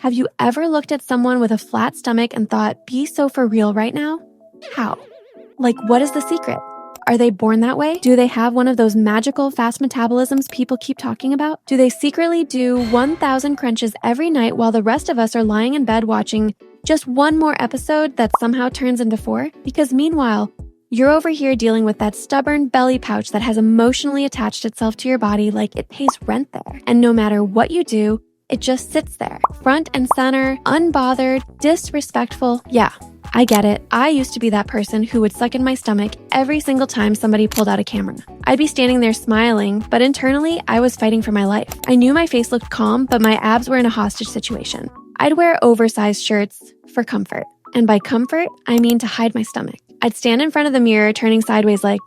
Have you ever looked at someone with a flat stomach and thought, be so for real right now? How? Like, what is the secret? Are they born that way? Do they have one of those magical fast metabolisms people keep talking about? Do they secretly do 1,000 crunches every night while the rest of us are lying in bed watching just one more episode that somehow turns into 4? Because meanwhile, you're over here dealing with that stubborn belly pouch that has emotionally attached itself to your body like it pays rent there. And no matter what you do, it just sits there, front and center, unbothered, disrespectful. Yeah, I get it. I used to be that person who would suck in my stomach every single time somebody pulled out a camera. I'd be standing there smiling, but internally, I was fighting for my life. I knew my face looked calm, but my abs were in a hostage situation. I'd wear oversized shirts for comfort. And by comfort, I mean to hide my stomach. I'd stand in front of the mirror, turning sideways like,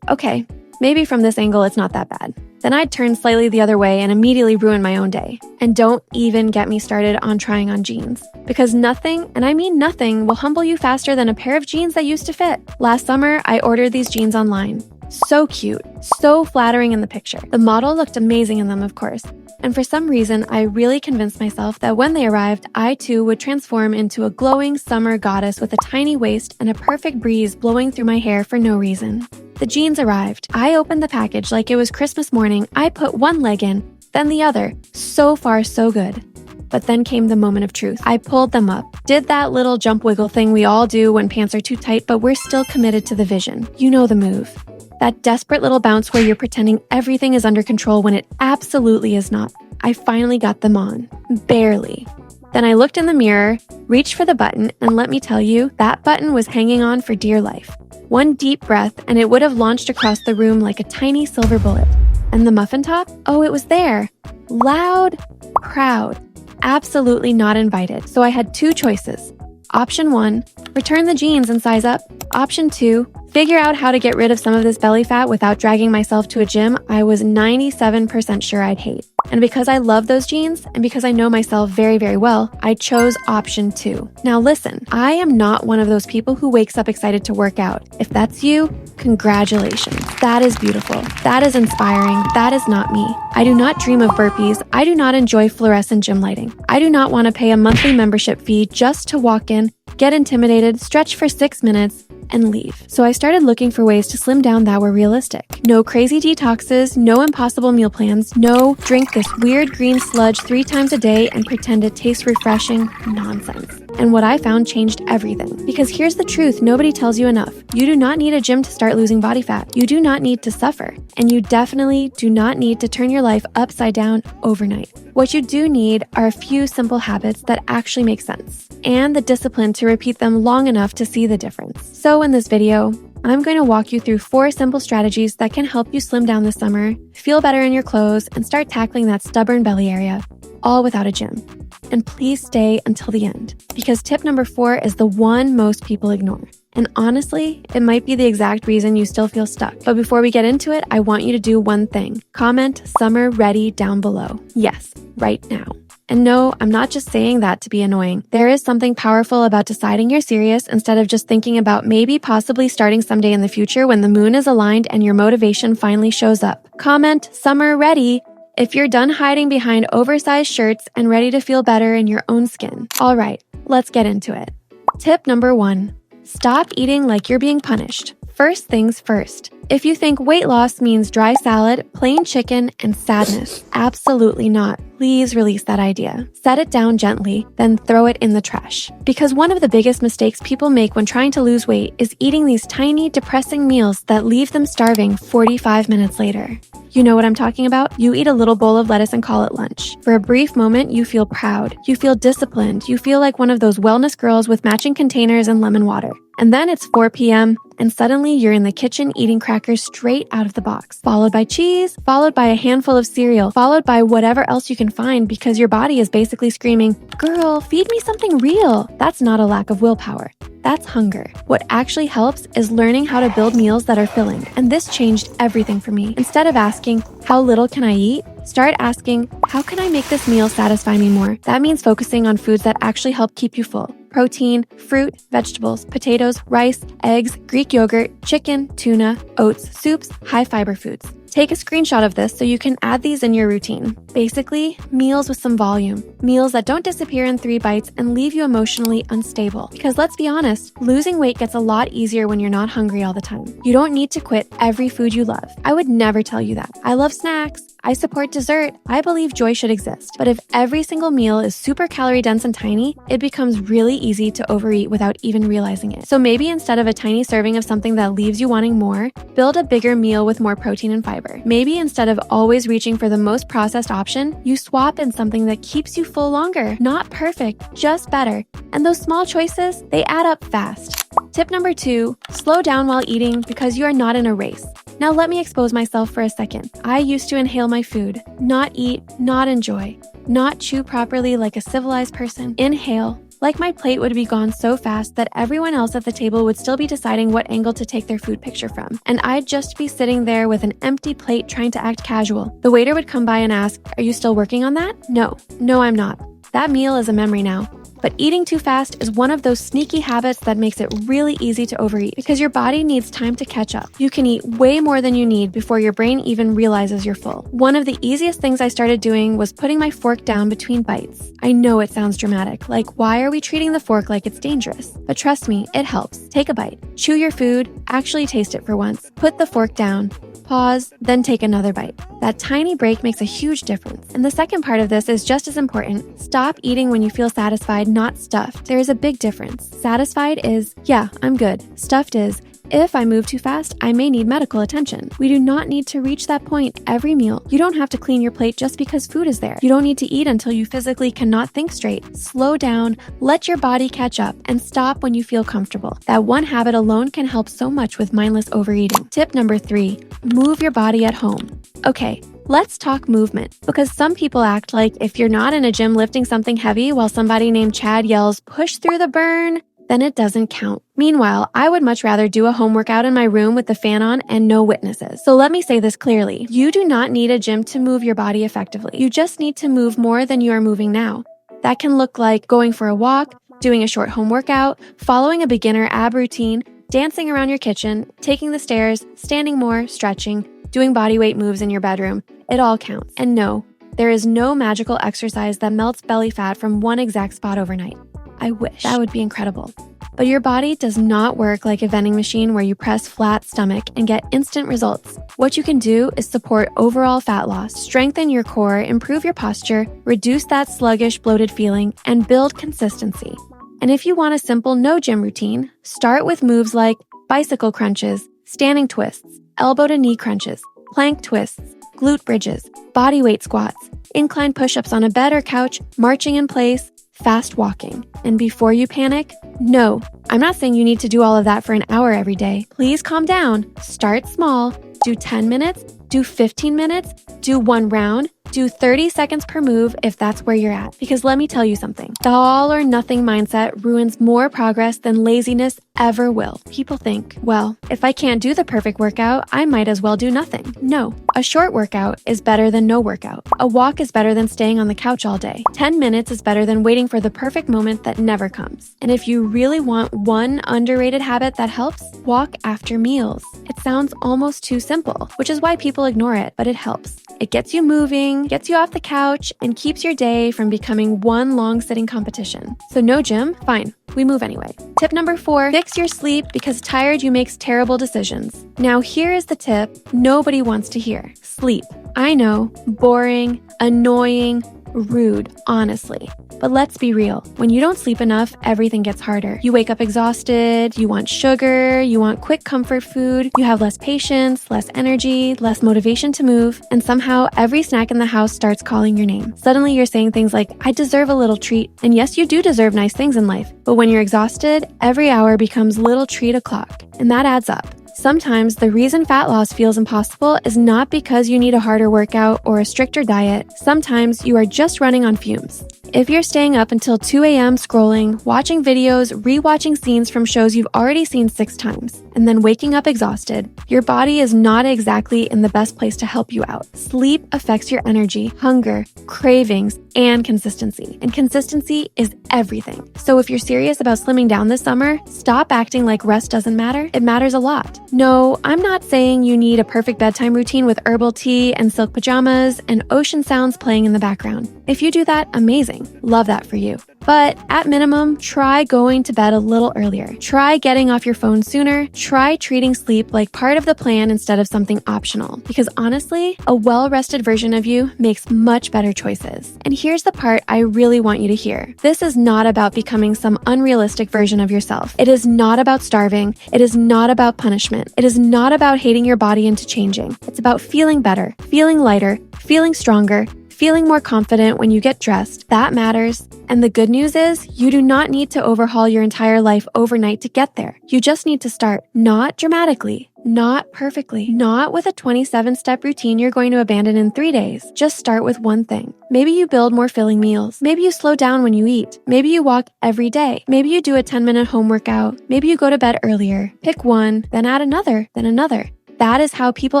okay, maybe from this angle, it's not that bad. Then I'd turn slightly the other way and immediately ruin my own day. And don't even get me started on trying on jeans. Because nothing, and I mean nothing, will humble you faster than a pair of jeans that used to fit. Last summer, I ordered these jeans online. So cute, so flattering in the picture. The model looked amazing in them, of course. And for some reason, I really convinced myself that when they arrived, I too would transform into a glowing summer goddess with a tiny waist and a perfect breeze blowing through my hair for no reason. The jeans arrived. I opened the package like it was Christmas morning. I put one leg in, then the other. So far, so good. But then came the moment of truth. I pulled them up, did that little jump wiggle thing we all do when pants are too tight, but we're still committed to the vision. You know the move. That desperate little bounce where you're pretending everything is under control when it absolutely is not. I finally got them on. Barely. Then I looked in the mirror, reached for the button, and let me tell you, that button was hanging on for dear life. One deep breath, and it would have launched across the room like a tiny silver bullet. And the muffin top? Oh, it was there. Loud, proud, absolutely not invited. So I had 2 choices. Option 1, return the jeans and size up. Option 2, figure out how to get rid of some of this belly fat without dragging myself to a gym I was 97% sure I'd hate. And because I love those jeans, and because I know myself very, very well, I chose option 2. Now listen, I am not one of those people who wakes up excited to work out. If that's you, congratulations. That is beautiful. That is inspiring. That is not me. I do not dream of burpees. I do not enjoy fluorescent gym lighting. I do not want to pay a monthly membership fee just to walk in, get intimidated, stretch for 6 minutes, and leave. So I started looking for ways to slim down that were realistic. No crazy detoxes, no impossible meal plans, no drink this weird green sludge 3 times a day and pretend it tastes refreshing nonsense. And what I found changed everything. Because here's the truth nobody tells you enough. You do not need a gym to start losing body fat. You do not need to suffer. And you definitely do not need to turn your life upside down overnight. What you do need are a few simple habits that actually make sense, and the discipline to repeat them long enough to see the difference. So in this video, I'm going to walk you through 4 simple strategies that can help you slim down this summer, feel better in your clothes, and start tackling that stubborn belly area, all without a gym. And please stay until the end, because tip number 4 is the one most people ignore. And honestly, it might be the exact reason you still feel stuck. But before we get into it, I want you to do one thing. Comment "Summer Ready" down below. Yes, right now. And no, I'm not just saying that to be annoying. There is something powerful about deciding you're serious instead of just thinking about maybe possibly starting someday in the future when the moon is aligned and your motivation finally shows up. Comment "Summer Ready" if you're done hiding behind oversized shirts and ready to feel better in your own skin. All right, let's get into it. Tip number 1. Stop eating like you're being punished. First things first. If you think weight loss means dry salad, plain chicken, and sadness, absolutely not. Please release that idea. Set it down gently, then throw it in the trash. Because one of the biggest mistakes people make when trying to lose weight is eating these tiny, depressing meals that leave them starving 45 minutes later. You know what I'm talking about? You eat a little bowl of lettuce and call it lunch. For a brief moment, you feel proud. You feel disciplined. You feel like one of those wellness girls with matching containers and lemon water. And then it's 4 p.m., and suddenly you're in the kitchen eating crackers straight out of the box, followed by cheese, followed by a handful of cereal, followed by whatever else you can find because your body is basically screaming, "Girl, feed me something real." That's not a lack of willpower. That's hunger. What actually helps is learning how to build meals that are filling. And this changed everything for me. Instead of asking, "How little can I eat?" start asking, "How can I make this meal satisfy me more?" That means focusing on foods that actually help keep you full. Protein, fruit, vegetables, potatoes, rice, eggs, Greek yogurt, chicken, tuna, oats, soups, high fiber foods. Take a screenshot of this so you can add these in your routine. Basically, meals with some volume. Meals that don't disappear in 3 bites and leave you emotionally unstable. Because let's be honest, losing weight gets a lot easier when you're not hungry all the time. You don't need to quit every food you love. I would never tell you that. I love snacks. I support dessert. I believe joy should exist. But if every single meal is super calorie dense and tiny, it becomes really easy to overeat without even realizing it. So maybe instead of a tiny serving of something that leaves you wanting more, build a bigger meal with more protein and fiber. Maybe instead of always reaching for the most processed option, you swap in something that keeps you full longer. Not perfect, just better. And those small choices, they add up fast. Tip number 2, slow down while eating because you are not in a race. Now let me expose myself for a second. I used to inhale my food, not eat, not enjoy, not chew properly like a civilized person. Inhale, like my plate would be gone so fast that everyone else at the table would still be deciding what angle to take their food picture from. And I'd just be sitting there with an empty plate trying to act casual. The waiter would come by and ask, "Are you still working on that?" No, I'm not. That meal is a memory now. But eating too fast is one of those sneaky habits that makes it really easy to overeat because your body needs time to catch up. You can eat way more than you need before your brain even realizes you're full. One of the easiest things I started doing was putting my fork down between bites. I know it sounds dramatic, like why are we treating the fork like it's dangerous? But trust me, it helps. Take a bite, chew your food, actually taste it for once. Put the fork down. Pause, then take another bite. That tiny break makes a huge difference. And the second part of this is just as important. Stop eating when you feel satisfied, not stuffed. There is a big difference. Satisfied is, yeah, I'm good. Stuffed is, if I move too fast, I may need medical attention. We do not need to reach that point every meal. You don't have to clean your plate just because food is there. You don't need to eat until you physically cannot think straight. Slow down, let your body catch up, and stop when you feel comfortable. That one habit alone can help so much with mindless overeating. Tip number 3, move your body at home. Okay, let's talk movement, because some people act like if you're not in a gym lifting something heavy while somebody named Chad yells, "Push through the burn," then it doesn't count. Meanwhile, I would much rather do a home workout in my room with the fan on and no witnesses. So let me say this clearly. You do not need a gym to move your body effectively. You just need to move more than you are moving now. That can look like going for a walk, doing a short home workout, following a beginner ab routine, dancing around your kitchen, taking the stairs, standing more, stretching, doing bodyweight moves in your bedroom. It all counts. And no, there is no magical exercise that melts belly fat from one exact spot overnight. I wish. That would be incredible. But your body does not work like a vending machine where you press flat stomach and get instant results. What you can do is support overall fat loss, strengthen your core, improve your posture, reduce that sluggish, bloated feeling, and build consistency. And if you want a simple no gym routine, start with moves like bicycle crunches, standing twists, elbow to knee crunches, plank twists, glute bridges, bodyweight squats, incline push-ups on a bed or couch, marching in place, fast walking. And before you panic, no, I'm not saying you need to do all of that for an hour every day. Please calm down. Start small. Do 10 minutes, do 15 minutes, do 1 round, do 30 seconds per move if that's where you're at. Because let me tell you something, the all or nothing mindset ruins more progress than laziness ever will. People think, well, if I can't do the perfect workout, I might as well do nothing. No, a short workout is better than no workout. A walk is better than staying on the couch all day. 10 minutes is better than waiting for the perfect moment that never comes. And if you really want one underrated habit that helps, walk after meals. It sounds almost too simple, which is why people ignore it, but it helps. It gets you moving, gets you off the couch, and keeps your day from becoming one long sitting competition. So no gym? Fine, we move anyway. Tip number 4, fix your sleep because tired you makes terrible decisions. Now here is the tip nobody wants to hear. Sleep. I know, boring, annoying, rude, honestly. But let's be real. When you don't sleep enough, everything gets harder. You wake up exhausted, you want sugar, you want quick comfort food, you have less patience, less energy, less motivation to move, and somehow every snack in the house starts calling your name. Suddenly you're saying things like, I deserve a little treat. And yes, you do deserve nice things in life. But when you're exhausted, every hour becomes little treat o'clock. And that adds up. Sometimes the reason fat loss feels impossible is not because you need a harder workout or a stricter diet. Sometimes you are just running on fumes. If you're staying up until 2 a.m. scrolling, watching videos, rewatching scenes from shows you've already seen 6 times, and then waking up exhausted, your body is not exactly in the best place to help you out. Sleep affects your energy, hunger, cravings, and consistency. And consistency is everything. So if you're serious about slimming down this summer, stop acting like rest doesn't matter. It matters a lot. No, I'm not saying you need a perfect bedtime routine with herbal tea and silk pajamas and ocean sounds playing in the background. If you do that, amazing. Love that for you. But at minimum, try going to bed a little earlier. Try getting off your phone sooner. Try treating sleep like part of the plan instead of something optional. Because honestly, a well-rested version of you makes much better choices. And here's the part I really want you to hear. This is not about becoming some unrealistic version of yourself. It is not about starving. It is not about punishment. It is not about hating your body into changing. It's about feeling better, feeling lighter, feeling stronger, feeling more confident when you get dressed. That matters. And the good news is, you do not need to overhaul your entire life overnight to get there. You just need to start, not dramatically, not perfectly, not with a 27-step routine you're going to abandon in 3 days. Just start with one thing. Maybe you build more filling meals. Maybe you slow down when you eat. Maybe you walk every day. Maybe you do a 10-minute home workout. Maybe you go to bed earlier. Pick one, then add another, then another. That is how people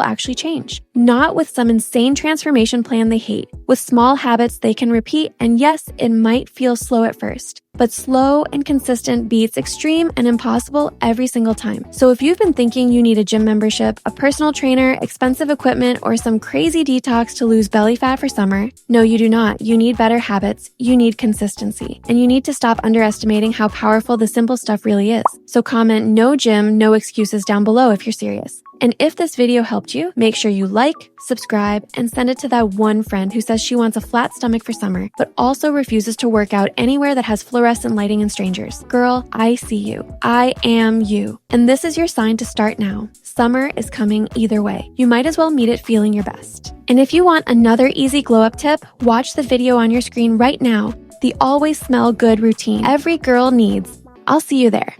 actually change. Not with some insane transformation plan they hate, with small habits they can repeat, and yes, it might feel slow at first, but slow and consistent beats extreme and impossible every single time. So if you've been thinking you need a gym membership, a personal trainer, expensive equipment, or some crazy detox to lose belly fat for summer, no, you do not. You need better habits, you need consistency, and you need to stop underestimating how powerful the simple stuff really is. So comment "no gym, no excuses" down below if you're serious. And if this video helped you, make sure you like, subscribe, and send it to that one friend who says she wants a flat stomach for summer, but also refuses to work out anywhere that has fluorescent lighting and strangers. Girl, I see you. I am you. And this is your sign to start now. Summer is coming either way. You might as well meet it feeling your best. And if you want another easy glow up tip, watch the video on your screen right now, the always smell good routine every girl needs. I'll see you there.